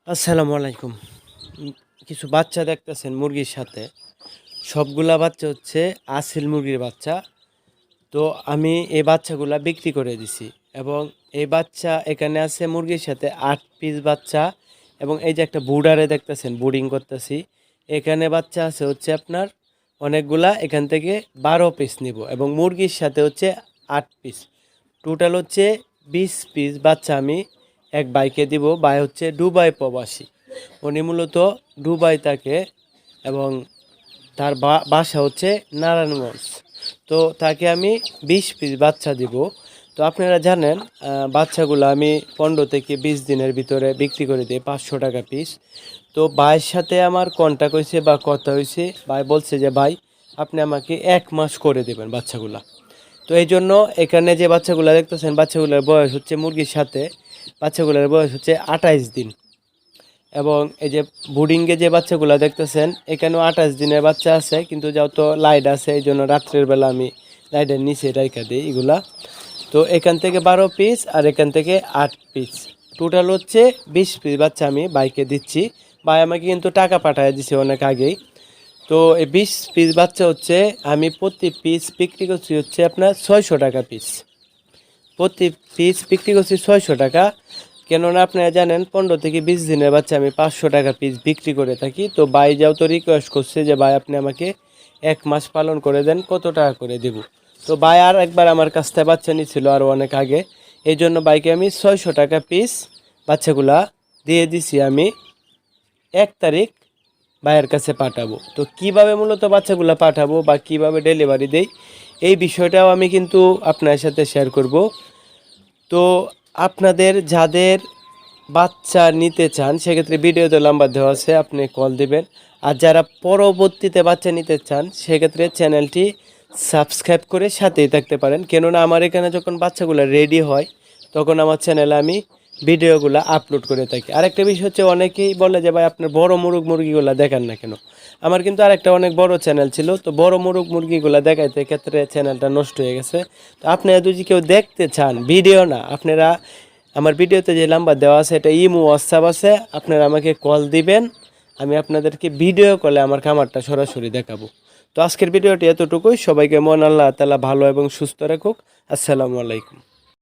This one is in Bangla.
আসসালামু আলাইকুম। কিছু বাচ্চা দেখতেছেন মুরগির সাথে। সবগুলা বাচ্চা হচ্ছে আসিল মুরগির বাচ্চা। তো আমি এই বাচ্চাগুলা বিক্রি করে দিছি এবং এই বাচ্চা এখানে আছে মুরগির সাথে ৮ পিস বাচ্চা এবং এই যে একটা বুডারে দেখতেছেন বুডিং করতেছি। এখানে বাচ্চা আছে হচ্ছে আপনার অনেকগুলা, এখান থেকে ১২ পিস নিব এবং মুরগির সাথে হচ্ছে ৮ পিস। টোটাল হচ্ছে ২০ পিস বাচ্চা আমি এক ভাইকে দিব। ভাই হচ্ছে দুবাই প্রবাসী। উনি মূলত দুবাই থাকে এবং তার বাসা হচ্ছে নারায়ণগঞ্জ। তো তাকে আমি ২০ পিস বাচ্চা দিব। তো আপনারা জানেন বাচ্চাগুলো আমি ১৫ থেকে ২০ দিনের ভিতরে বিক্রি করে দিই ৫০০ টাকা পিস। তো ভাইয়ের সাথে আমার কন্ট্যাক্ট হয়েছে বা কথা হয়েছে, ভাই বলছে যে ভাই আপনি আমাকে ১ মাস করে দেবেন বাচ্চাগুলা। তো এই জন্য এখানে যে বাচ্চাগুলো দেখতেছেন বাচ্চাগুলোর বয়স হচ্ছে মুরগির সাথে বাচ্চাগুলোর বয়স হচ্ছে ২৮ দিন এবং এই যে বুডিংয়ে যে বাচ্চাগুলো দেখতেছেন এখানেও ২৮ দিনের বাচ্চা আছে, কিন্তু যেহেতু লাইট আছে এই জন্য রাত্রের বেলা আমি লাইটের নিচে রাইখা দিই এগুলা। তো এখান থেকে ১২ পিস আর এখান থেকে ৮ পিস, টোটাল হচ্ছে ২০ পিস বাচ্চা আমি বাইকে দিচ্ছি। ভাই আমাকে কিন্তু টাকা পাঠিয়ে দিছে অনেক আগেই। তো এই ২০ পিস বাচ্চা হচ্ছে আমি প্রতি পিস বিক্রি করছি হচ্ছে আপনার ৬০০ টাকা পিস। প্রতি পিস বিক্রি করছি ৬০০ টাকা। কেননা আপনারা জানেন ১৫ থেকে ২০ দিনের বাচ্চা আমি ৫০০ টাকা পিস বিক্রি করে থাকি। তো ভাই যাও তো রিকোয়েস্ট করছে যে ভাই আপনি আমাকে ১ মাস পালন করে দেন, কত টাকা করে দেব। তো ভাই আর একবার আমার কাছ থেকে বাচ্চা নিয়েছিল আরও অনেক আগে, এই জন্য বাইকে আমি ৬০০ টাকা পিস বাচ্চাগুলা দিয়ে দিছি। আমি ১ তারিখ ভাইয়ের কাছে পাঠাবো। তো কিভাবে মূলত বাচ্চাগুলো পাঠাবো বা কিভাবে ডেলিভারি দেই এই বিষয়টাও আমি কিন্তু আপনার সাথে শেয়ার করব। তো আপনাদের যাদের বাচ্চা নিতে চান সেক্ষেত্রে ভিডিওতে নাম্বার দেওয়া আছে, আপনি কল দিবেন। আর যারা পরবর্তীতে বাচ্চা নিতে চান সেক্ষেত্রে চ্যানেলটি সাবস্ক্রাইব করে সাথেই থাকতে পারেন। কেননা আমার এখানে যখন বাচ্চাগুলো রেডি হয় তখন আমার চ্যানেলে আমি ভিডিওগুলো আপলোড করে থাকি। আরেকটা বিষয় হচ্ছে অনেকেই বলে যে ভাই আপনার বড় মুরগিগুলো দেখান না কেন। আমার কিন্তু আরেকটা অনেক বড় চ্যানেল ছিল, তো বড় মুরগিগুলো দেখাইতে ক্ষেত্রে চ্যানেলটা নষ্ট হয়ে গেছে। তো আপনারা যদি কেউ দেখতে চান ভিডিও না, আপনারা আমার ভিডিওতে যে নাম্বার দেওয়া আছে এটা ইমো হোয়াটসঅ্যাপ আছে, আপনারা আমাকে কল দিবেন, আমি আপনাদেরকে ভিডিও কলে আমার খামারটা সরাসরি দেখাবো। তো আজকের ভিডিওটি এতটুকুই। সবাইকে মন আল্লাহ তাআলা ভালো এবং সুস্থ রাখুক। আসসালামু আলাইকুম।